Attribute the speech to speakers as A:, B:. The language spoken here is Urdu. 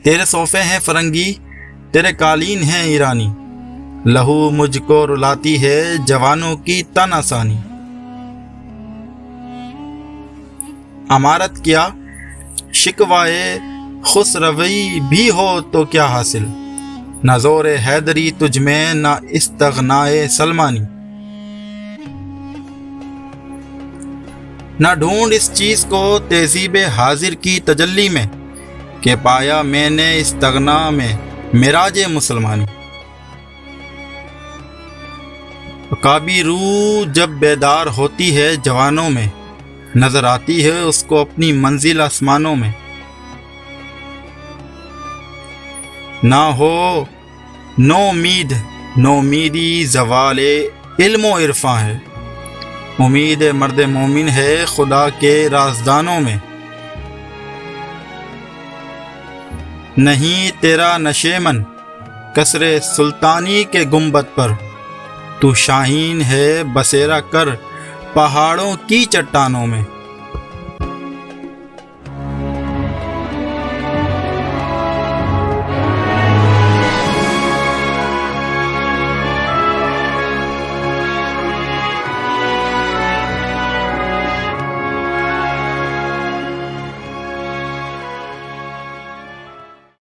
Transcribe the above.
A: تیرے صوفے ہیں فرنگی، تیرے قالین ہیں ایرانی، لہو مجھ کو رلاتی ہے جوانوں کی تن آسانی۔ امارت کیا شکوائے خسروی بھی ہو تو کیا حاصل، نہ زور حیدری تجھ میں نہ استغنائے سلمانی۔ نہ ڈھونڈ اس چیز کو تہذیب حاضر کی تجلی میں، کہ پایا میں نے استغنا میں معراج مسلمانی۔ عقابی روح جب بیدار ہوتی ہے جوانوں میں، نظر آتی ہے اس کو اپنی منزل آسمانوں میں۔ نہ ہو نو امیدی زوال علم و عرفاں ہے، امید مرد مومن ہے خدا کے رازدانوں میں۔ نہیں تیرا نشیمن قصر سلطانی کے گنبد پر، تو شاہین ہے بسیرا کر پہاڑوں کی چٹانوں میں۔